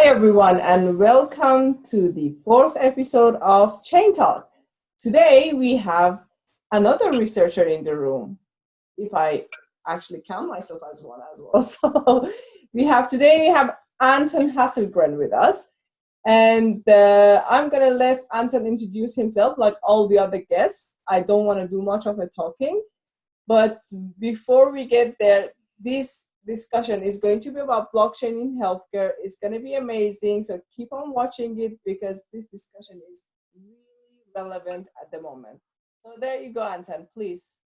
everyone, and welcome to the fourth episode of Chain Talk. Today we have another researcher in the room, if I actually count myself as one as well. So we have Anton Hesselgren with us, and I'm going to let Anton introduce himself like all the other guests. I don't want to do much of a talking, but before we get there, this discussion is going to be about blockchain in healthcare. It's going to be amazing, so keep on watching it because this discussion is really relevant at the moment. So there you go, Anton, please.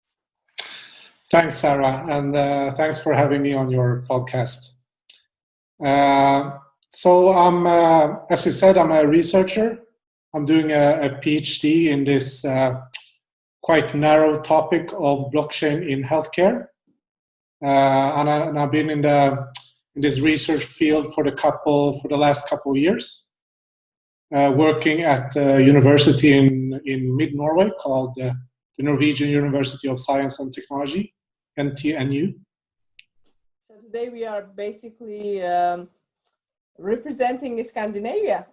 Thanks, Sarah, and thanks for having me on your podcast. So I'm, as you said, I'm a researcher. I'm doing a PhD in this quite narrow topic of blockchain in healthcare. And I've been in this research field for the last couple of years, working at a university in mid-Norway called the Norwegian University of Science and Technology, NTNU. So today we are basically representing Scandinavia.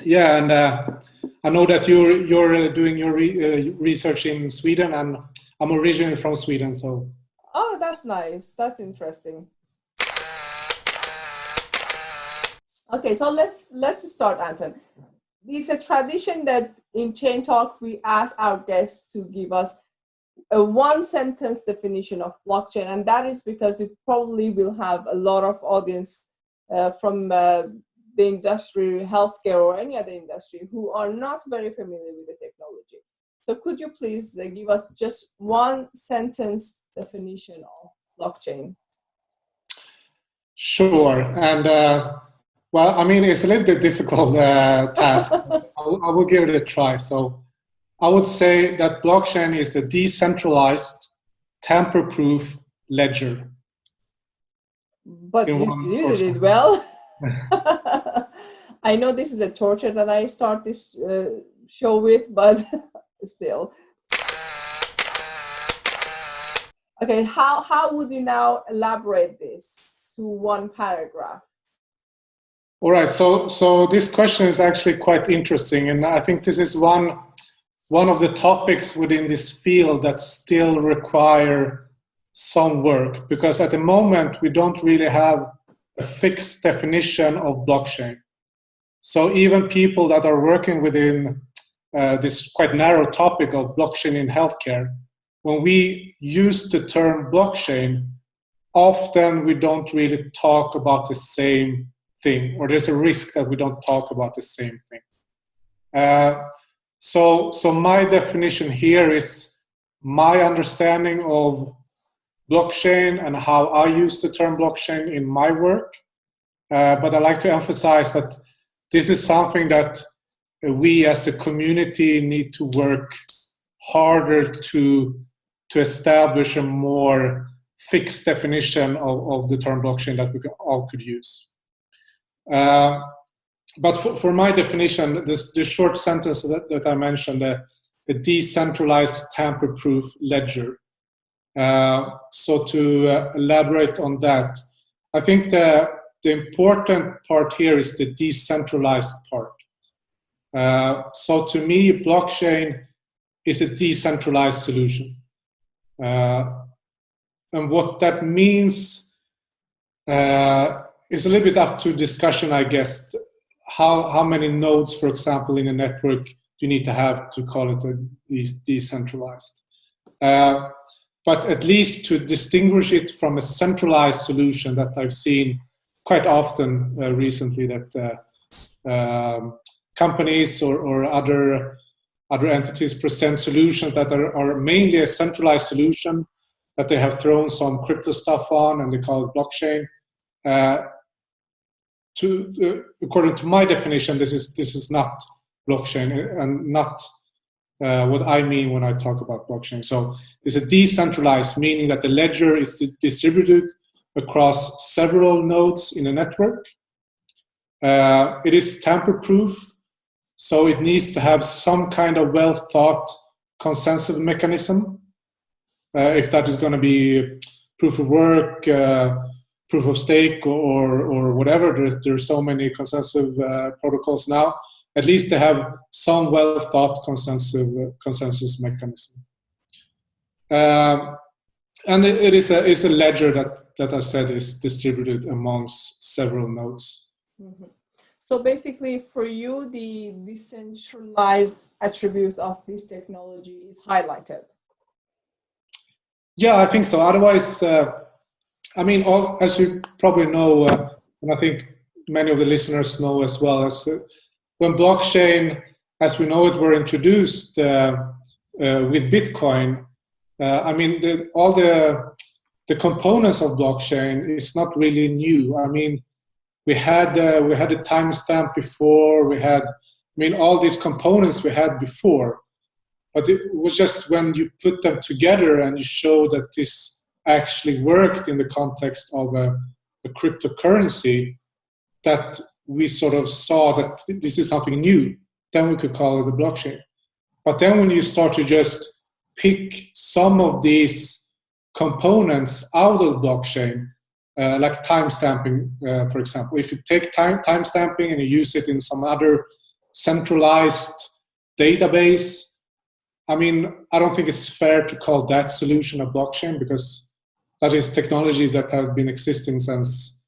Yeah, and I know that you're doing your research in Sweden, and I'm originally from Sweden, so. Oh, that's nice. That's interesting. Okay, so let's start, Anton. It's a tradition that in Chain Talk we ask our guests to give us a one-sentence definition of blockchain, and that is because we probably will have a lot of audience from the industry, healthcare, or any other industry who are not very familiar with the technology. So could you please give us just one sentence definition of blockchain? Sure. And well, I mean, it's a little bit difficult task. I will give it a try. So I would say that blockchain is a decentralized, tamper-proof ledger. But you did it well. I know this is a torture that I start this show with, but still. Okay, how would you now elaborate this to one paragraph? All right, so this question is actually quite interesting, and I think this is one of the topics within this field that still require some work, because at the moment we don't really have a fixed definition of blockchain. So even people that are working within this quite narrow topic of blockchain in healthcare, when we use the term blockchain, often we don't really talk about the same thing, or there's a risk that we don't talk about the same thing. So my definition here is my understanding of blockchain and how I use the term blockchain in my work. But I like to emphasize that this is something that we as a community need to work harder to establish a more fixed definition of the term blockchain that we all could use. But for my definition, the short sentence that I mentioned, a decentralized tamper-proof ledger. So to elaborate on that, I think the important part here is the decentralized part. So to me, blockchain is a decentralized solution. And what that means is a little bit up to discussion, I guess. How many nodes, for example, in a network you need to have to call it decentralized. But at least to distinguish it from a centralized solution that I've seen quite often recently, that companies or other entities present solutions that are mainly a centralized solution that they have thrown some crypto stuff on and they call it blockchain. According to my definition, this is not blockchain and not what I mean when I talk about blockchain. So it's a decentralized, meaning that the ledger is distributed across several nodes in a network. It is tamper-proof, so it needs to have some kind of well-thought consensus mechanism. If that is going to be proof of work, proof of stake or whatever. There's so many consensus protocols now. At least they have some well thought consensus mechanism. And it is a ledger that I said is distributed amongst several nodes. Mm-hmm. So basically, for you, the decentralized attribute of this technology is highlighted. Yeah, I think so. Otherwise, I mean, as you probably know, and I think many of the listeners know as well, as when blockchain, as we know it, were introduced with Bitcoin. I mean, all the components of blockchain is not really new. I mean, we had a timestamp before. We had, I mean, all these components we had before, but it was just when you put them together and you show that this actually worked in the context of a cryptocurrency, that we sort of saw that this is something new. Then we could call it a blockchain. But then when you start to just pick some of these components out of blockchain, like timestamping, for example. If you take timestamping and you use it in some other centralized database, I mean, I don't think it's fair to call that solution a blockchain, because that is technology that has been existing since,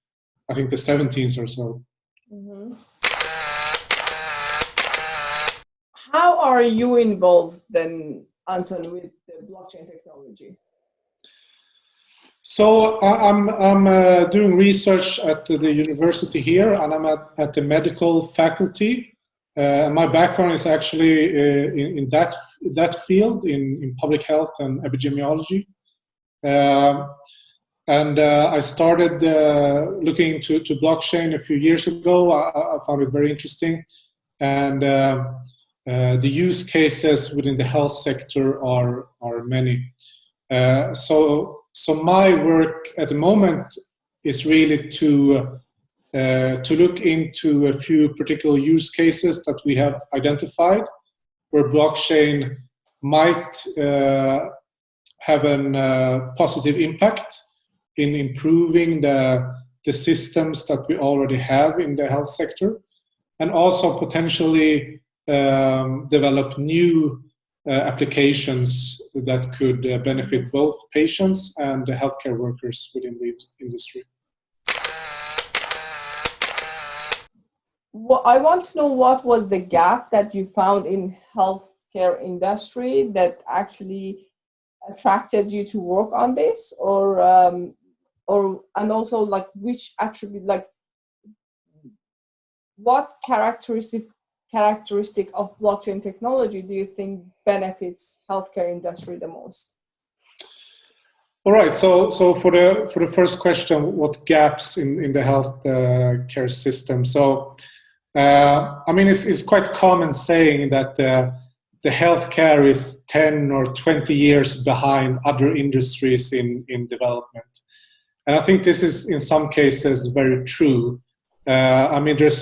I think, the 70s or so. Mm-hmm. How are you involved then, Anton, with the blockchain technology? So I'm doing research at the university here, and I'm at the medical faculty. My background is actually in that field, in public health and epidemiology. And I started looking into blockchain a few years ago. I found it very interesting. And the use cases within the health sector are many. So my work at the moment is really to look into a few particular use cases that we have identified, where blockchain might have a positive impact in improving the systems that we already have in the health sector, and also potentially develop new applications that could benefit both patients and the healthcare workers within the industry. Well, I want to know what was the gap that you found in healthcare industry that actually attracted you to work on this, or and also like which attribute, like what characteristic of blockchain technology do you think benefits healthcare industry the most? All right. So for the first question, what gaps in the health care system? So I mean, it's quite common saying that the healthcare is 10 or 20 years behind other industries in development, and I think this is in some cases very true. I mean, there's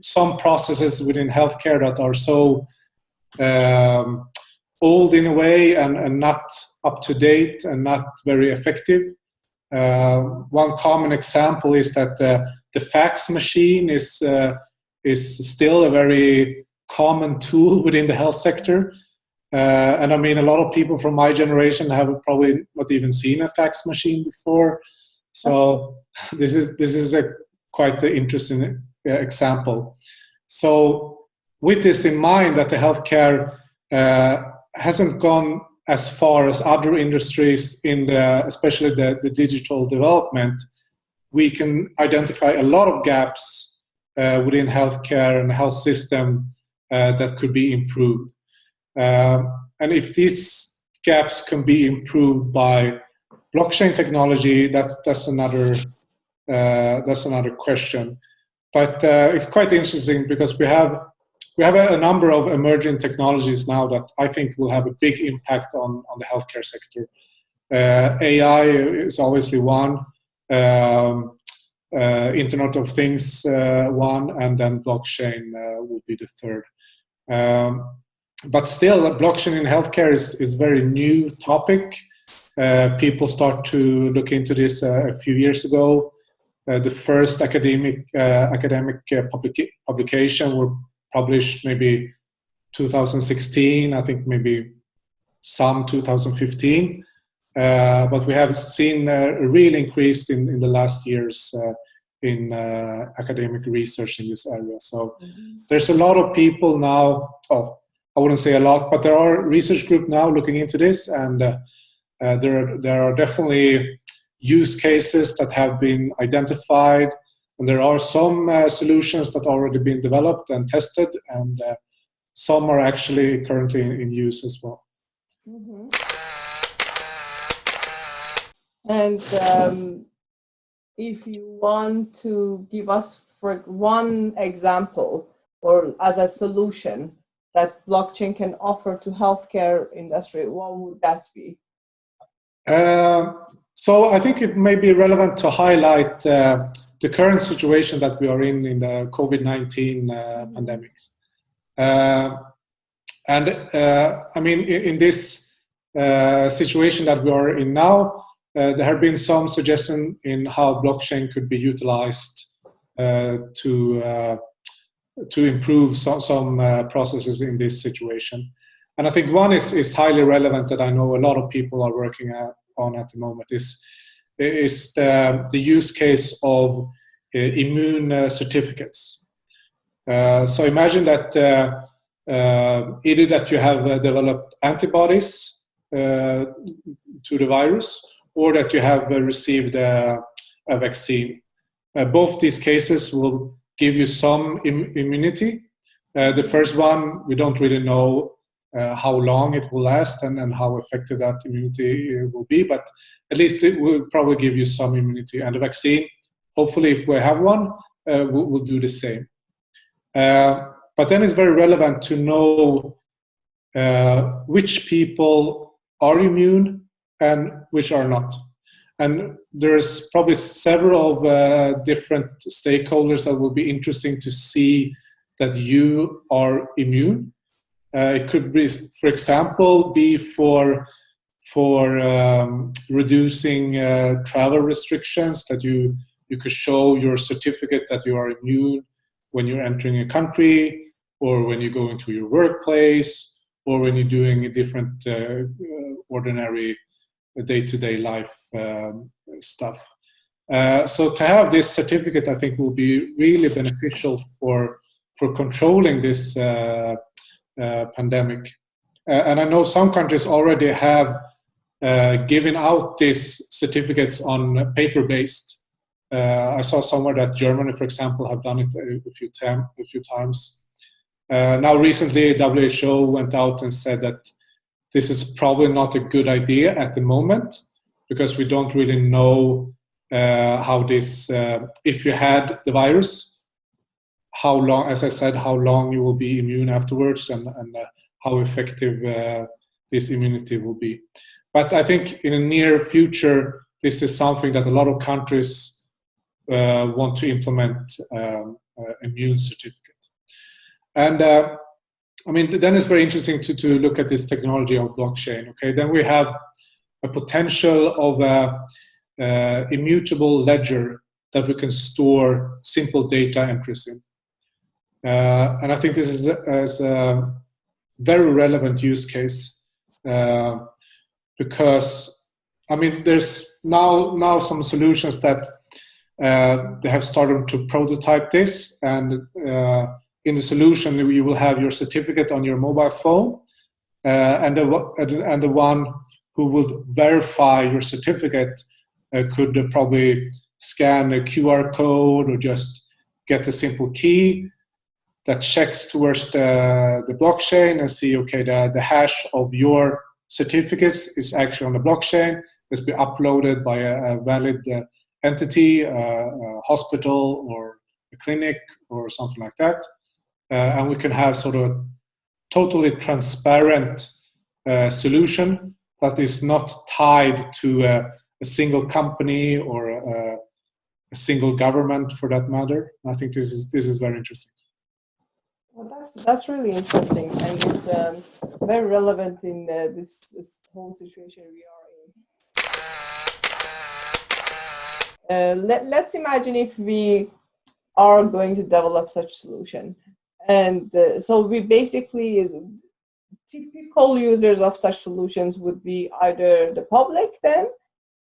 some processes within healthcare that are so old in a way and not up to date and not very effective. One common example is that the fax machine is still a very common tool within the health sector. And I mean, a lot of people from my generation have probably not even seen a fax machine before. So this is a quite an interesting example. So with this in mind, that the healthcare hasn't gone as far as other industries in especially the digital development, we can identify a lot of gaps within healthcare and the health system that could be improved. And if these gaps can be improved by blockchain technology, that's another question. But it's quite interesting because we have a number of emerging technologies now that I think will have a big impact on the healthcare sector. AI is obviously one, Internet of Things one, and then blockchain would be the third. But still, blockchain in healthcare is very new topic. People start to look into this a few years ago. The first academic publication were published maybe 2016, I think maybe some 2015. But we have seen a real increase in the last years in academic research in this area. So there's a lot of people now, I wouldn't say a lot, but there are research groups now looking into this, and there are definitely use cases that have been identified, and there are some solutions that already been developed and tested, and some are actually currently in use as well. Mm-hmm. And if you want to give us for one example or as a solution that blockchain can offer to healthcare industry, what would that be? So I think it may be relevant to highlight the current situation that we are in the COVID-19 pandemic. I mean, in this situation that we are in now, there have been some suggestions in how blockchain could be utilized to improve some processes in this situation. And I think one is highly relevant that I know a lot of people are working on at the moment is the use case of immune certificates. So imagine that either that you have developed antibodies to the virus, or that you have received a vaccine. Both these cases will give you some immunity. The first one, we don't really know how long it will last and how effective that immunity will be, but at least it will probably give you some immunity. And the vaccine, hopefully if we have one, will do the same. But then it's very relevant to know which people are immune and which are not. And there's probably several different stakeholders that will be interesting to see that you are immune. It could be, for example, be for reducing travel restrictions, that you could show your certificate that you are immune when you're entering a country, or when you go into your workplace, or when you're doing a different ordinary day-to-day life stuff. So to have this certificate, I think, will be really beneficial for controlling this pandemic. And I know some countries already have given out these certificates on paper-based. I saw somewhere that Germany, for example, have done it a few times. Now recently, WHO went out and said that this is probably not a good idea at the moment, because we don't really know how this, if you had the virus, how long, as I said, how long you will be immune afterwards, and how effective this immunity will be. But I think in the near future, this is something that a lot of countries want to implement, immune certificate. And I mean, then it's very interesting to look at this technology of blockchain. Okay, then we have a potential of a immutable ledger that we can store simple data entries in. And I think this is a very relevant use case, because I mean, there's now some solutions that they have started to prototype this, and in the solution you will have your certificate on your mobile phone, and the one who will verify your certificate could probably scan a QR code or just get a simple key that checks towards the blockchain and see, okay, the hash of your certificates is actually on the blockchain. It's been uploaded by a valid entity, a hospital or a clinic or something like that. And we can have sort of totally transparent solution that is not tied to a single company or a single government, for that matter. I think this is very interesting. Well, that's really interesting, and it's very relevant in this whole situation we are Let's imagine if we are going to develop such solution, and so we basically, typical users of such solutions would be either the public, then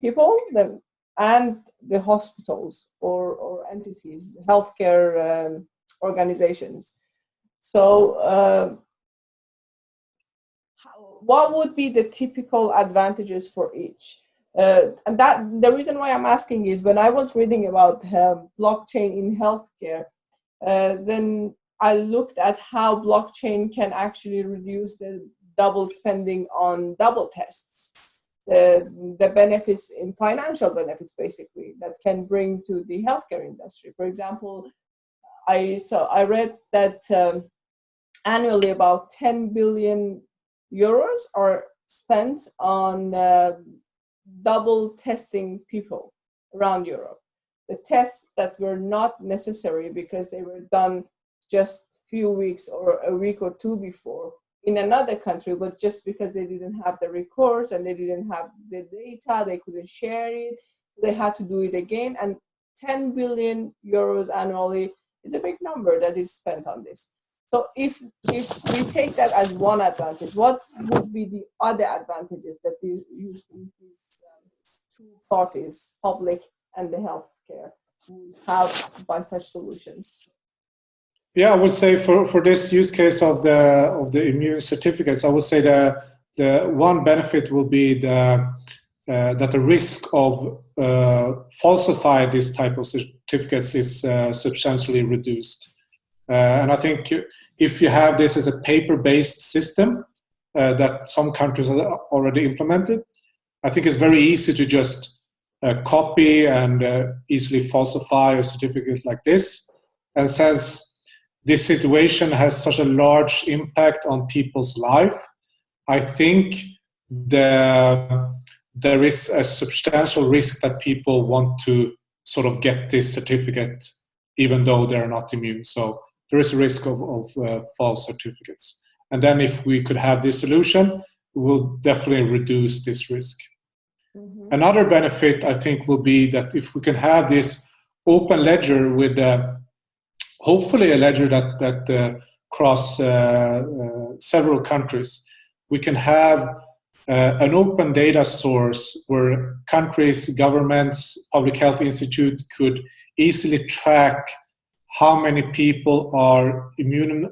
people, then, and the hospitals or entities, healthcare organizations. So what would be the typical advantages for each? And that the reason why I'm asking is, when I was reading about blockchain in healthcare, then I looked at how blockchain can actually reduce the double spending on double tests, the benefits in financial benefits, basically, that can bring to the healthcare industry. For example, I read that annually about 10 billion euros are spent on double testing people around Europe. The tests that were not necessary because they were done just few weeks or a week or two before in another country, but just because they didn't have the records and they didn't have the data, they couldn't share it, they had to do it again. And 10 billion euros annually is a big number that is spent on this. So if we take that as one advantage, what would be the other advantages that these two parties, public and the healthcare, would have by such solutions? Yeah, I would say for this use case of the immune certificates, I would say the one benefit will be that the risk of falsify this type of certificates is substantially reduced. And I think if you have this as a paper-based system that some countries have already implemented, I think it's very easy to just copy and easily falsify a certificate like this. And since this situation has such a large impact on people's life, I think there is a substantial risk that people want to sort of get this certificate even though they're not immune. So there is a risk of false certificates. And then if we could have this solution, we will definitely reduce this risk. Mm-hmm. Another benefit, I think, will be that if we can have this open ledger with hopefully a ledger that cross several countries, we can have an open data source where countries, governments, public health institute could easily track how many people are immune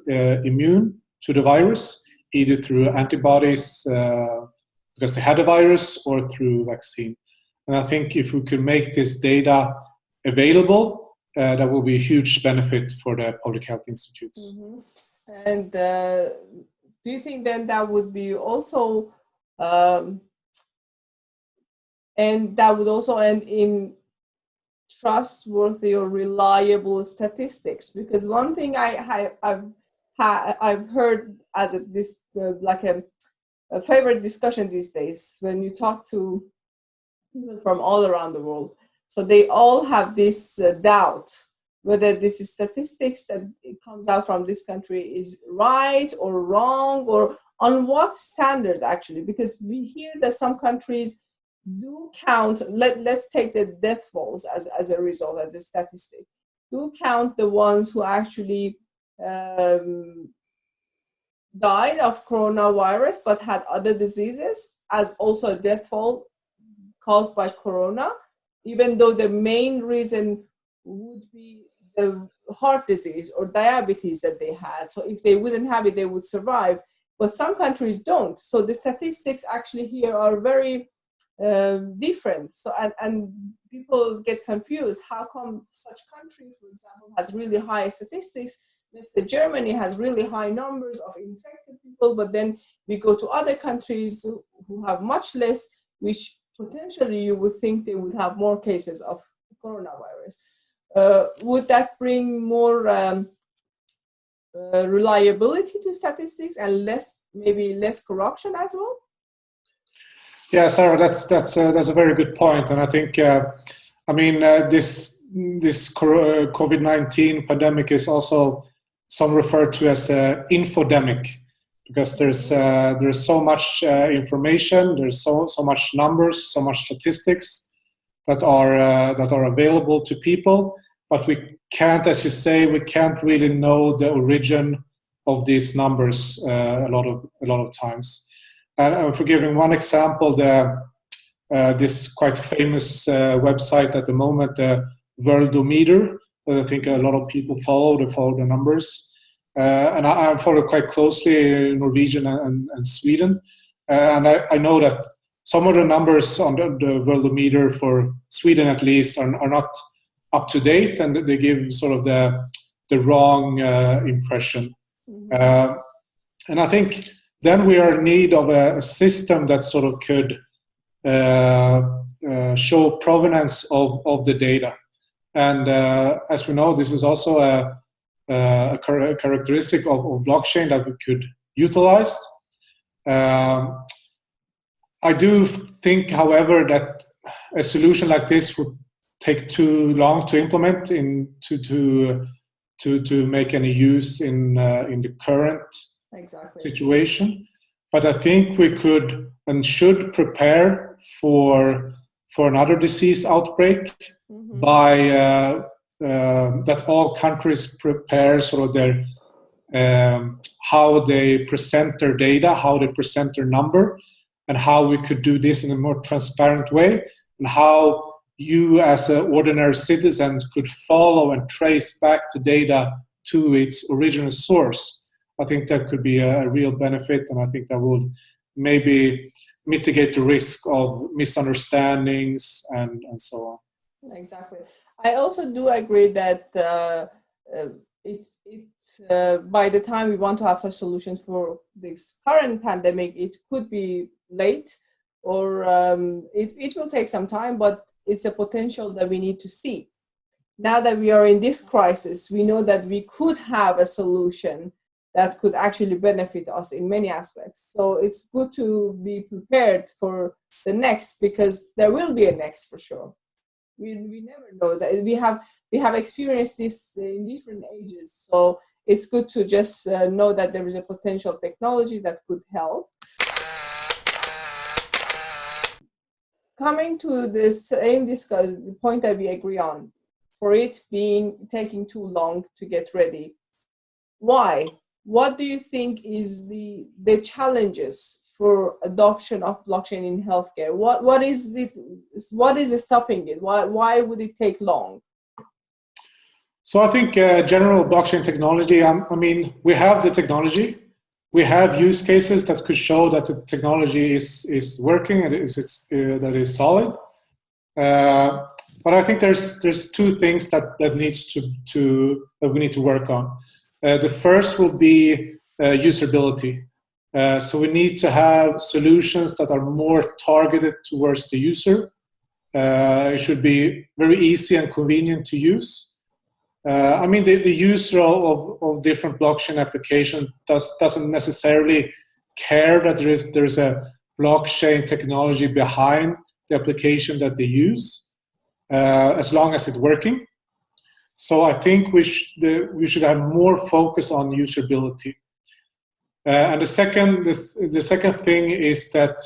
to the virus, either through antibodies because they had the virus or through vaccine. And I think if we could make this data available, that will be a huge benefit for the public health institutes. Mm-hmm. And do you think then that would be also, and that would also end in trustworthy or reliable statistics? Because one thing I've heard as like a favorite discussion these days, when you talk to people from all around the world, so they all have this doubt whether this is statistics that it comes out from this country is right or wrong, or on what standards actually, because we hear that some countries do count, let's take the death falls as a result, as a statistic, do count the ones who actually died of coronavirus but had other diseases as also a death fall caused by corona, even though the main reason would be the heart disease or diabetes that they had. So if they wouldn't have it, they would survive. But some countries don't. So the statistics actually here are very different. So and people get confused. How come such country, for example, has really high statistics? Let's say Germany has really high numbers of infected people, but then we go to other countries who have much less, which potentially you would think they would have more cases of coronavirus. Would that bring more reliability to statistics and maybe less corruption as well? Yeah, Sarah, that's a very good point, and I think this COVID-19 pandemic is also some referred to as infodemic, because there's so much information, there's so much numbers, so much statistics, that are available to people, but we can't, as you say, we can't really know the origin of these numbers a lot of times. And for giving one example, this quite famous website at the moment, the Worldometer, that I think a lot of people follow the numbers. And I follow quite closely Norwegian and Sweden. And I know that some of the numbers on the Worldometer for Sweden at least are not up to date, and they give sort of the wrong impression. Mm-hmm. And I think then we are in need of a system that sort of could show provenance of the data. And as we know, this is also a characteristic of blockchain that we could utilize. I do think, however, that a solution like this would take too long to implement to make any use in the current situation. But I think we could and should prepare for another disease outbreak by that all countries prepare sort of their how they present their data, how they present their number, and how we could do this in a more transparent way, and how you as an ordinary citizen could follow and trace back the data to its original source. I think that could be a real benefit, and I think that would maybe mitigate the risk of misunderstandings and so on. Exactly. I also do agree that by the time we want to have such solutions for this current pandemic, it could be late, or it will take some time, but it's a potential that we need to see. Now that we are in this crisis, we know that we could have a solution that could actually benefit us in many aspects. So it's good to be prepared for the next, because there will be a next for sure. We never know that. We have experienced this in different ages. So it's good to just know that there is a potential technology that could help. Coming to the same point that we agree on, for it taking too long to get ready. Why? What do you think is the challenges for adoption of blockchain in healthcare? What is stopping it? Why would it take long? So I think general blockchain technology, I mean, we have the technology. We have use cases that could show that the technology is working and that is solid. But I think there's two things that needs that we need to work on. The first will be usability. So we need to have solutions that are more targeted towards the user. It should be very easy and convenient to use. I mean, the user of different blockchain applications doesn't necessarily care that there's a blockchain technology behind the application that they use, as long as it's working. So I think we should have more focus on usability. And the second thing is that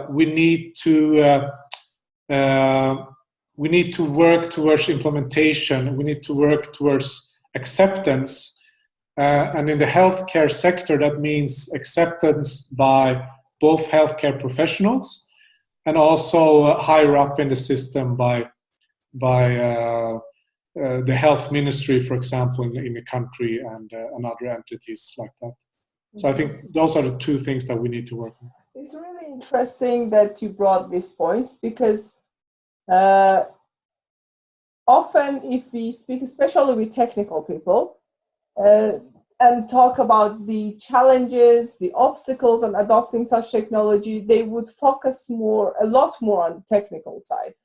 we need to work towards implementation. We need to work towards acceptance. And in the healthcare sector, that means acceptance by both healthcare professionals and also higher up in the system by the health ministry, for example, in the country and other entities like that. So I think those are the two things that we need to work on. It's really interesting that you brought these points, because often if we speak, especially with technical people, and talk about the challenges, the obstacles on adopting such technology, they would focus a lot more on the technical side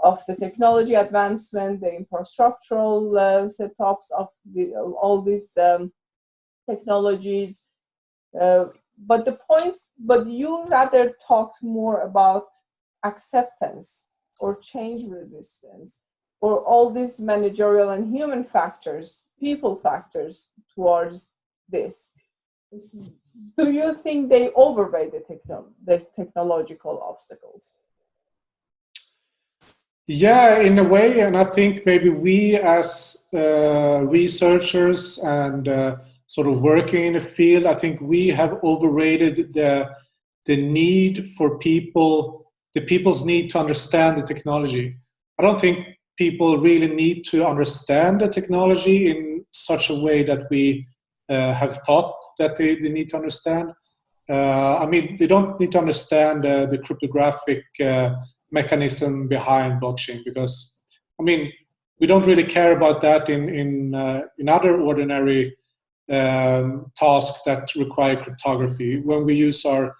of the technology advancement, the infrastructural setups of all these technologies. But you rather talked more about acceptance or change resistance, or all these managerial and human factors, people factors towards this. Do you think they overweigh the technological obstacles? Yeah, in a way, and I think maybe we as researchers and sort of working in the field, I think we have overrated the need for the people's need to understand the technology. I don't think people really need to understand the technology in such a way that we have thought that they need to understand. I mean, they don't need to understand the cryptographic mechanism behind blockchain, because, I mean, we don't really care about that in other ordinary tasks that require cryptography. When we use our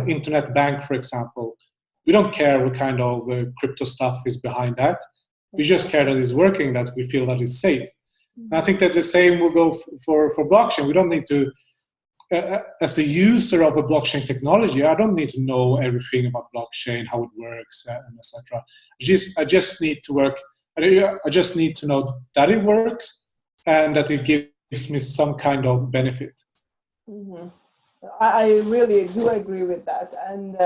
internet bank, for example, we don't care what kind of crypto stuff is behind that. We just care that it's working, that we feel that it's safe. And I think that the same will go for blockchain. We don't need to, as a user of a blockchain technology, I don't need to know everything about blockchain, how it works, and etc. I just need to work. I just need to know that it works and that it gives me some kind of benefit. Mm-hmm. I really do agree with that, and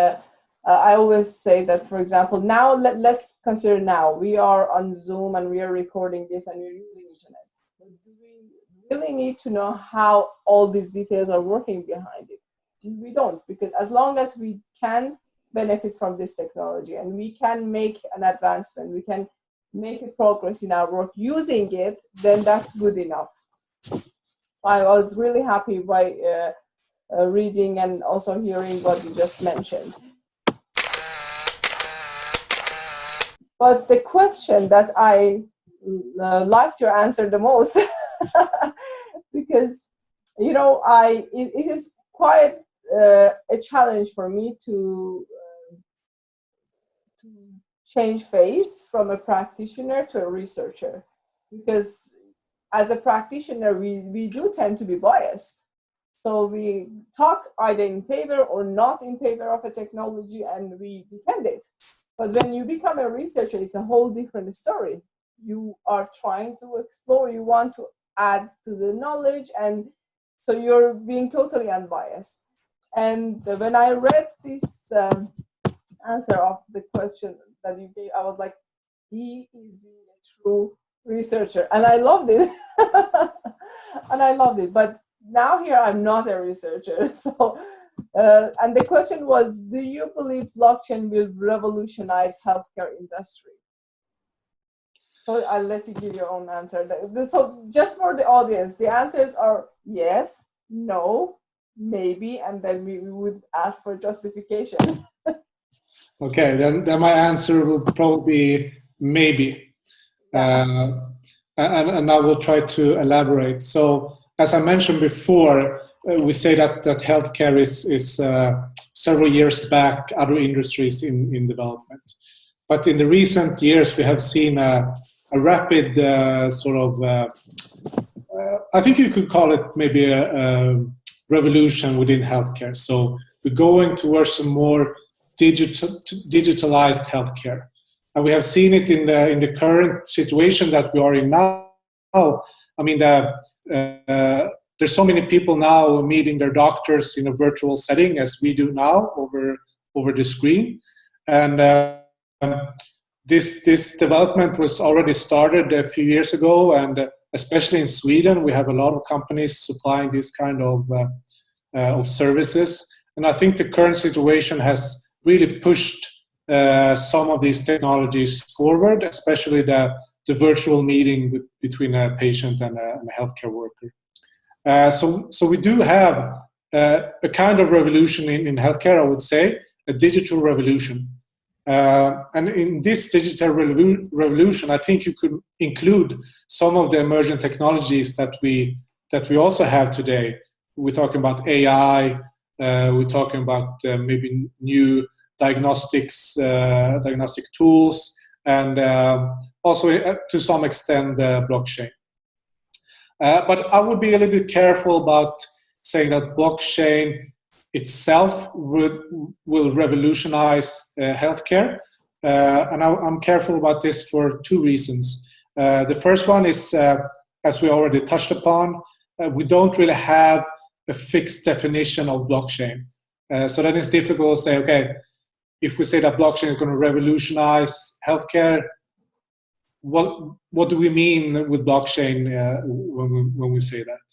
I always say that, for example, now let's consider now we are on Zoom and we are recording this and we're using internet. But do we really need to know how all these details are working behind it? We don't, because as long as we can benefit from this technology and we can make an advancement, we can make a progress in our work using it, then that's good enough. I was really happy by reading and also hearing what you just mentioned. But the question that I liked your answer the most, because it is quite a challenge for me to change phase from a practitioner to a researcher, because as a practitioner we do tend to be biased. So we talk either in favor or not in favor of a technology and we defend it. But when you become a researcher, it's a whole different story. You are trying to explore, you want to add to the knowledge, and so you're being totally unbiased. And when I read this answer of the question that you gave, I was like, he is being a true researcher. And I loved it. But now here I'm not a researcher. So, and the question was, do you believe blockchain will revolutionize healthcare industry? So I'll let you give your own answer. So just for the audience, the answers are yes, no, maybe, and then we would ask for justification. Okay, then my answer will probably be maybe. And I will try to elaborate. So, as I mentioned before, we say that healthcare is several years back other industries in development. But in the recent years, we have seen a rapid sort of, I think you could call it maybe a revolution within healthcare. So we're going towards a more digitalized healthcare. And we have seen it in the current situation that we are in now. I mean, there's so many people now meeting their doctors in a virtual setting as we do now over the screen. And this development was already started a few years ago, and especially in Sweden, we have a lot of companies supplying this kind of services. And I think the current situation has really pushed some of these technologies forward, especially the virtual meeting between a patient and a healthcare worker. So we do have a kind of revolution in healthcare, I would say, a digital revolution. And in this digital revolution, I think you could include some of the emerging technologies that we also have today. We're talking about AI, we're talking about maybe new diagnostic tools, and also to some extent blockchain. But I would be a little bit careful about saying that blockchain itself will revolutionize healthcare. And I'm careful about this for two reasons. The first one is, as we already touched upon, we don't really have a fixed definition of blockchain. So then it's difficult to say, okay, if we say that blockchain is going to revolutionize healthcare, what do we mean with blockchain when we say that?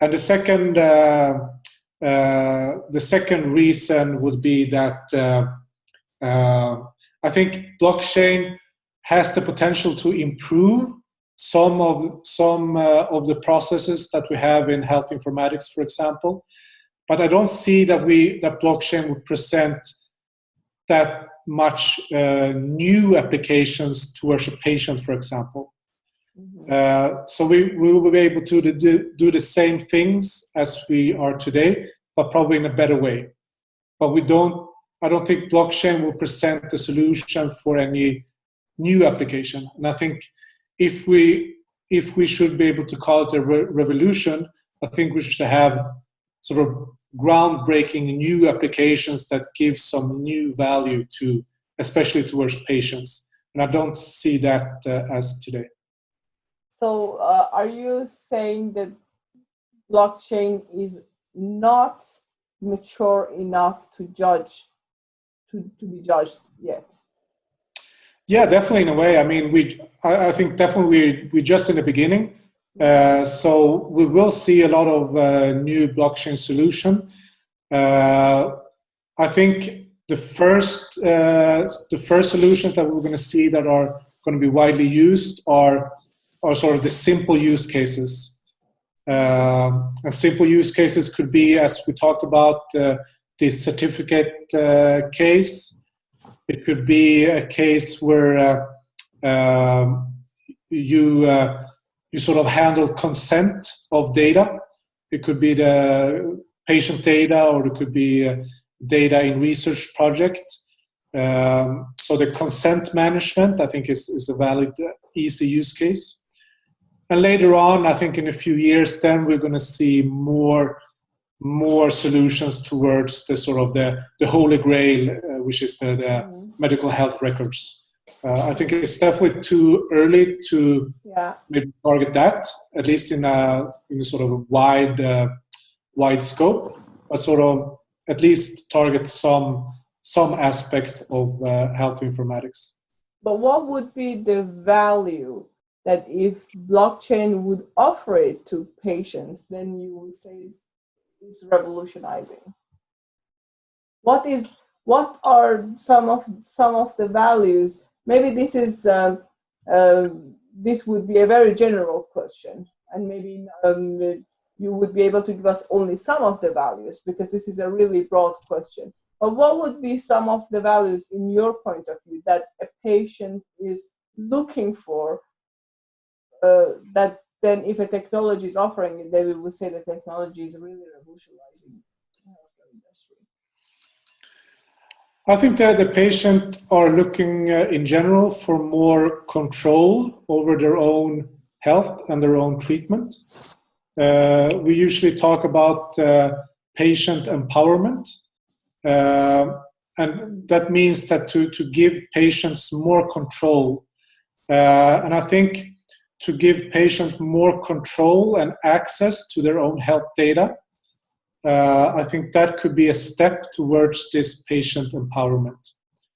And the second reason would be that I think blockchain has the potential to improve some of the processes that we have in health informatics, for example. But I don't see that blockchain would present that much new applications towards a patient, for example. Mm-hmm. So we will be able to do the same things as we are today, but probably in a better way. But I don't think blockchain will present the solution for any new application. And I think if we should be able to call it a revolution, I think we should have sort of groundbreaking new applications that give some new value to, especially towards patients. And I don't see that as today. So are you saying that blockchain is not mature enough to be judged yet? Yeah, definitely in a way. I mean, I think definitely we're just in the beginning. So we will see a lot of new blockchain solution. I think the first solutions that we're going to see that are going to be widely used are sort of the simple use cases. And simple use cases could be, as we talked about, the certificate case. It could be a case where you sort of handle consent of data. It could be the patient data, or it could be data in research project. So the consent management, I think, is a valid, easy use case. And later on, I think in a few years, then we're going to see more solutions towards the sort of the holy grail, which is the medical health records. I think it's definitely too early to maybe target that, at least in a sort of a wide scope, but sort of at least target some aspect of health informatics. But what would be the value that if blockchain would offer it to patients, then you would say it's revolutionizing? What are some of the values? Maybe this is this would be a very general question, and maybe you would be able to give us only some of the values, because this is a really broad question. But what would be some of the values in your point of view that a patient is looking for, that then if a technology is offering it, they will say the technology is really revolutionizing the healthcare industry? I think that the patient are looking in general for more control over their own health and their own treatment. We usually talk about patient empowerment. And that means that to give patients more control. And I think to give patients more control and access to their own health data, I think that could be a step towards this patient empowerment.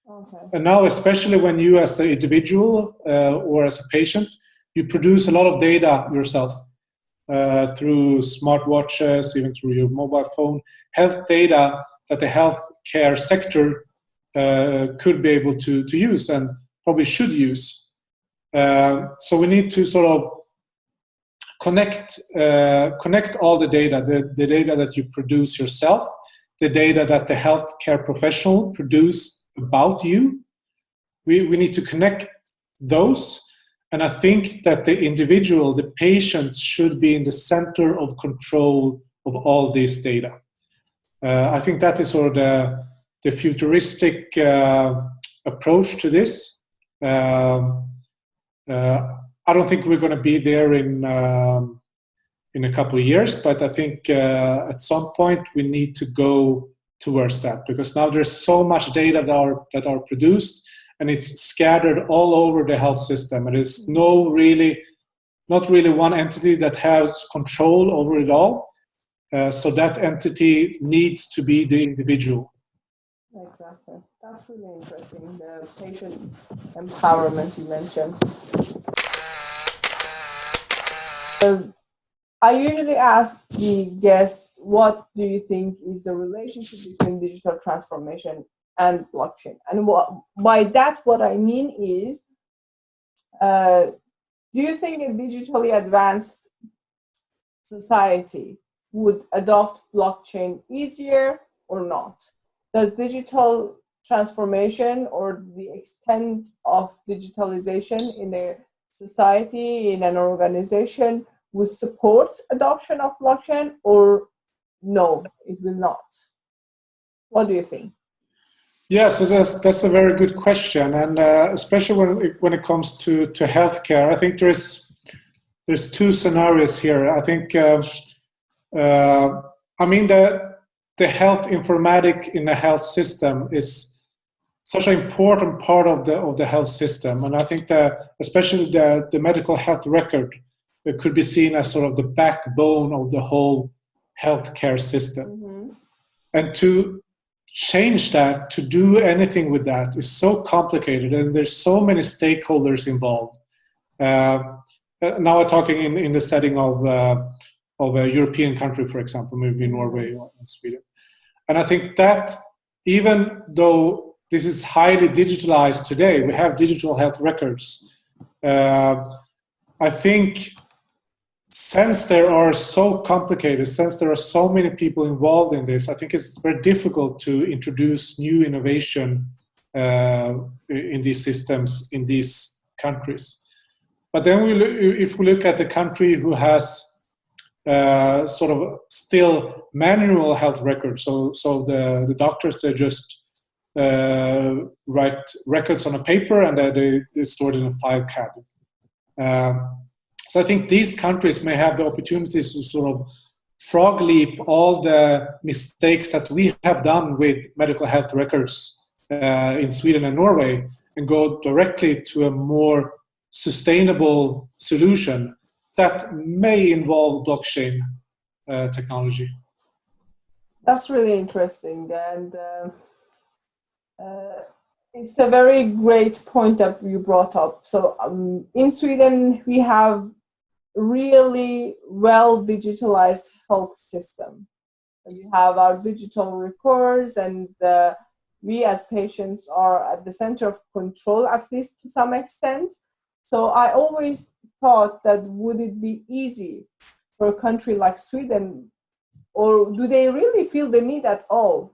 Okay. And now, especially when you as an individual or as a patient, you produce a lot of data yourself through smartwatches, even through your mobile phone, health data that the healthcare sector could be able to use and probably should use. So we need to sort of connect all the data, the data that you produce yourself, the data that the healthcare professional produce about you. We need to connect those. And I think that the individual, the patient, should be in the center of control of all this data. I think that is sort of the futuristic approach to this. I don't think we're going to be there in a couple of years, but I think at some point we need to go towards that, because now there's so much data that are produced, and it's scattered all over the health system. And it's not really one entity that has control over it all. So that entity needs to be the individual. Exactly. That's really interesting. The patient empowerment you mentioned. I usually ask the guests, what do you think is the relationship between digital transformation and blockchain? And by that, what I mean is, uh, do you think a digitally advanced society would adopt blockchain easier or not? Does digital transformation or the extent of digitalization in a society, in an organization, would support adoption of blockchain, or no, it will not? What do you think? Yeah, so that's a very good question, and especially when it comes to healthcare, I think there's two scenarios here. I think uh, I mean the health informatic in the health system is such an important part of the health system, and I think that especially the medical health record, it could be seen as sort of the backbone of the whole healthcare system. Mm-hmm. And to change that, to do anything with that, is so complicated, and there's so many stakeholders involved. Now I'm talking in the setting of a European country, for example, maybe Norway or Sweden. And I think that even though this is highly digitalized today, we have digital health records. I think since they are so complicated, since there are so many people involved in this, I think it's very difficult to introduce new innovation in these systems in these countries. But then if we look at the country who has sort of still manual health records, so the doctors, they just write records on a paper and they store it in a file cabinet. So I think these countries may have the opportunities to sort of frog leap all the mistakes that we have done with medical health records in Sweden and Norway, and go directly to a more sustainable solution that may involve blockchain technology. That's really interesting, and it's a very great point that you brought up. So in Sweden, we have really well digitalized health system. We have our digital records, and we as patients are at the center of control, at least to some extent. So I always thought that would it be easy for a country like Sweden, or do they really feel the need at all?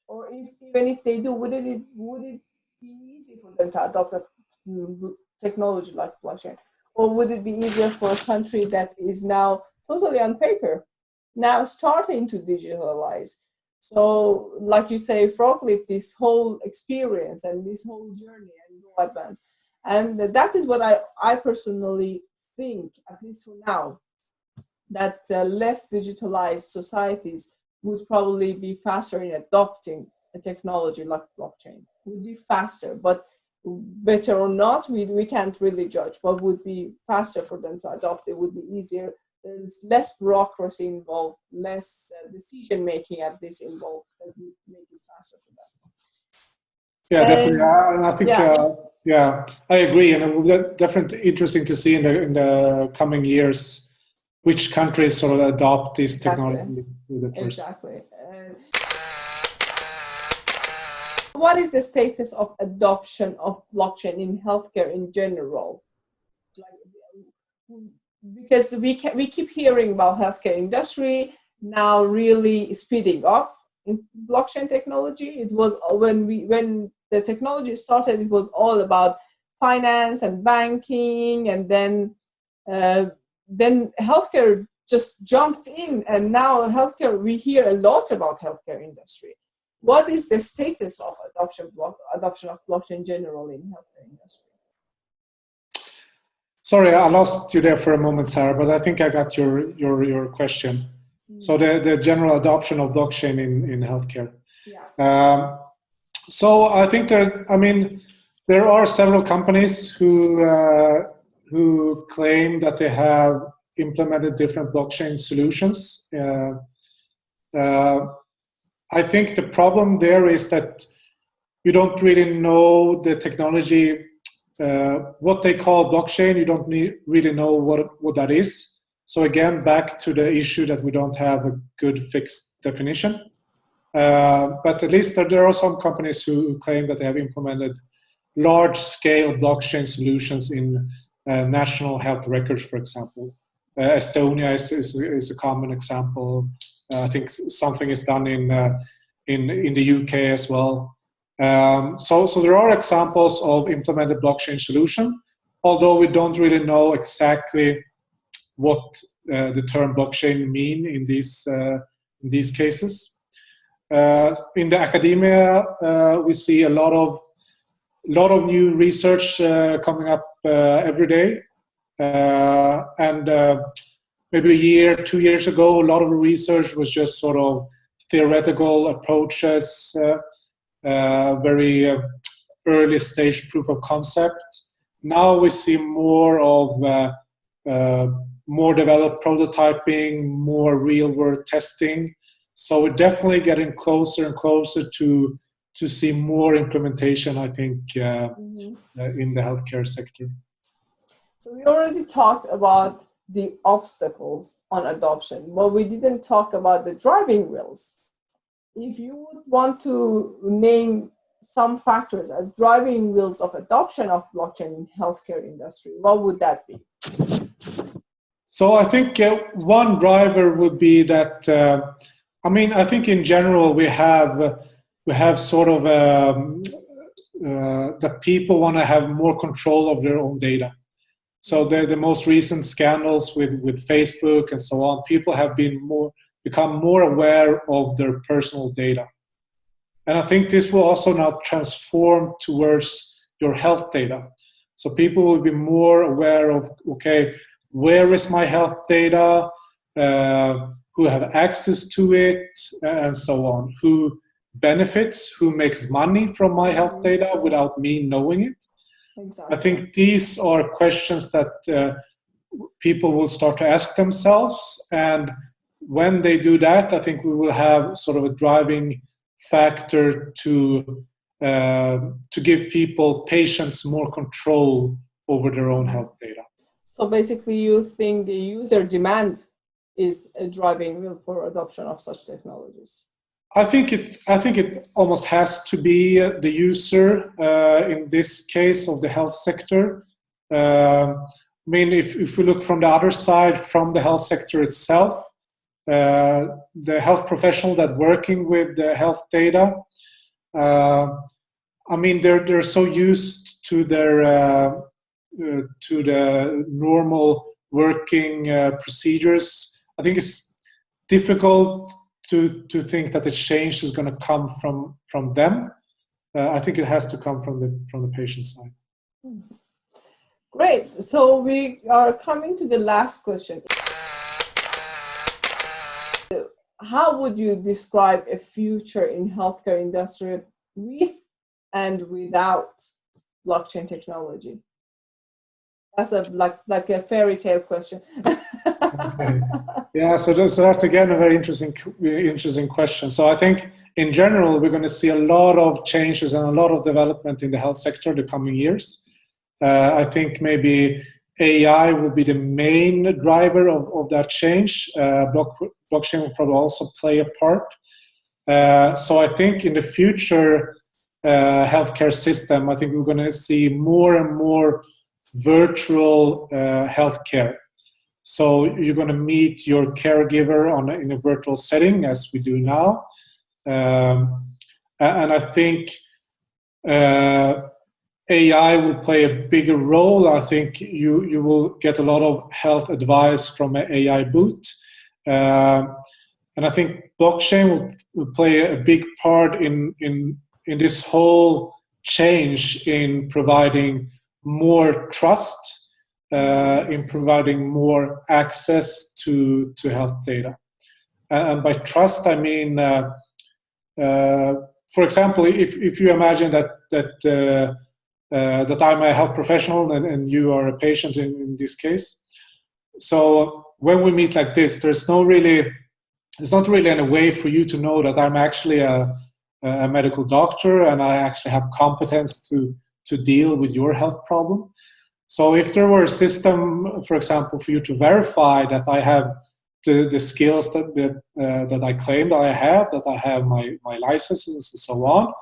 Or even if they do, would it be easy for them to adopt a technology like blockchain? Or would it be easier for a country that is now totally on paper, now starting to digitalize? So, like you say, frog leap this whole experience and this whole journey and go advance. And that is what I personally think, at least for now, that less digitalized societies would probably be faster in adopting a technology like blockchain. Would be faster, but better or not, we can't really judge. But would be faster for them to adopt. It would be easier. There's less bureaucracy involved, less decision making at this involved. That would make it faster for them. Yeah, definitely. I think, yeah. Yeah, I agree, and it will be definitely interesting to see in the coming years which countries sort of adopt this technology with the first. Exactly. What is the status of adoption of blockchain in healthcare in general? Because we keep hearing about healthcare industry now really speeding up in blockchain technology. It was when the technology started, it was all about finance and banking, and then healthcare just jumped in, and now healthcare, we hear a lot about healthcare industry. What is the status of adoption of blockchain generally in healthcare industry? Sorry, I lost you there for a moment, Sarah, but I think I got your question. So the general adoption of blockchain in healthcare. Yeah. So I think there are several companies who claim that they have implemented different blockchain solutions. I think the problem there is that you don't really know the technology, what they call blockchain. You don't really know what that is. So again, back to the issue that we don't have a good fixed definition. But at least there are some companies who claim that they have implemented large-scale blockchain solutions in national health records, for example. Estonia is a common example. I think something is done in the UK as well. So there are examples of implemented blockchain solution, although we don't really know exactly what the term blockchain mean in these cases. In the academia, we see a lot of new research coming up every day, and maybe a year, 2 years ago, a lot of the research was just sort of theoretical approaches, very early stage proof of concept. Now we see more of more developed prototyping, more real world testing. So we're definitely getting closer and closer to see more implementation, I think, in the healthcare sector. So we already talked about the obstacles on adoption, but we didn't talk about the driving wheels. If you would want to name some factors as driving wheels of adoption of blockchain in healthcare industry, what would that be? So I think one driver would be that, I think in general we have sort of that people want to have more control of their own data. So the most recent scandals with Facebook and so on, people have become more aware of their personal data. And I think this will also now transform towards your health data. So people will be more aware of, okay, where is my health data, who have access to it, and so on, who benefits, who makes money from my health data without me knowing it. Exactly. I think these are questions that people will start to ask themselves, and when they do that, I think we will have sort of a driving factor to give patients more control over their own health data. So basically, you think the user demand is a driving wheel for adoption of such technologies? I think it almost has to be the user in this case of the health sector. If we look from the other side, from the health sector itself, the health professional that working with the health data, they're so used to their to the normal working procedures. I think it's difficult to think that the change is going to come from them. I think it has to come from the patient side. Great. So we are coming to the last question. How would you describe a future in healthcare industry with and without blockchain technology? That's like a fairy tale question. Okay. Yeah, so that's again a very interesting question. So I think in general we're going to see a lot of changes and a lot of development in the health sector the coming years. I think maybe AI will be the main driver of that change. Blockchain will probably also play a part. So I think in the future healthcare system, I think we're going to see more and more virtual healthcare. So you're going to meet your caregiver in a virtual setting, as we do now. And I think AI will play a bigger role. I think you will get a lot of health advice from an AI bot. And I think blockchain will play a big part in this whole change in providing more trust, in providing more access to health data. And by trust, I mean, for example, if you imagine that I'm a health professional and you are a patient in this case. So when we meet like this, there's no really there's not really any way for you to know that I'm actually a medical doctor and I actually have competence to deal with your health problem. So if there were a system, for example, for you to verify that I have the skills that I claim that I have my licenses and so on,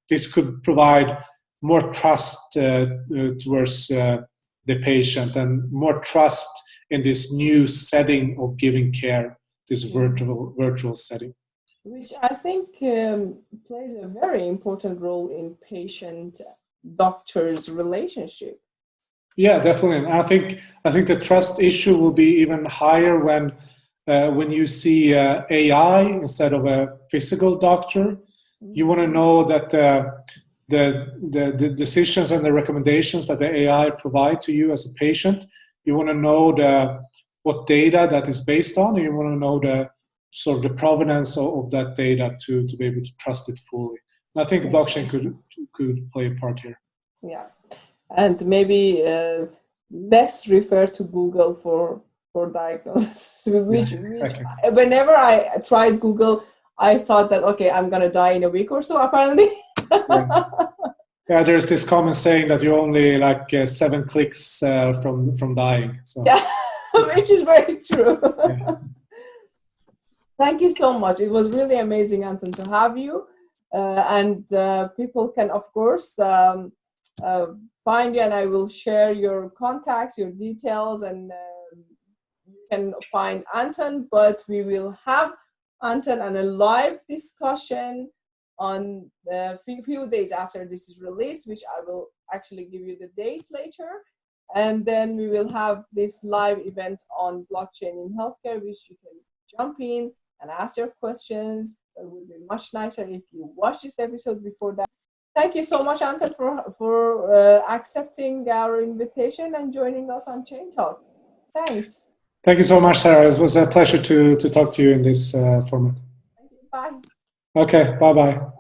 this could provide more trust towards the patient and more trust in this new setting of giving care, this virtual setting. Which I think plays a very important role in patient-doctor's relationship. Yeah, definitely. And I think the trust issue will be even higher when you see AI instead of a physical doctor. You want to know that the decisions and the recommendations that the AI provide to you as a patient, you want to know what data that is based on, and you want to know the provenance of that data to be able to trust it fully. And I think blockchain could play a part here. Yeah, and maybe less refer to Google for diagnosis. Which whenever I tried Google, I thought that okay, I'm gonna die in a week or so. Apparently. Yeah, there's this common saying that you're only like 7 clicks from dying. So. Yeah, which is very true. Yeah. Thank you so much. It was really amazing, Anton, to have you. And people can, of course, find you, and I will share your contacts, your details, and you can find Anton. But we will have Anton on a live discussion on a few days after this is released, which I will actually give you the dates later. And then we will have this live event on blockchain in healthcare, which you can jump in and ask your questions. It would be much nicer if you watch this episode before that. Thank you so much, Anton, for accepting our invitation and joining us on Chain Talk. Thanks. Thank you so much, Sarah. It was a pleasure to talk to you in this format. Thank you. Bye. Okay, bye-bye.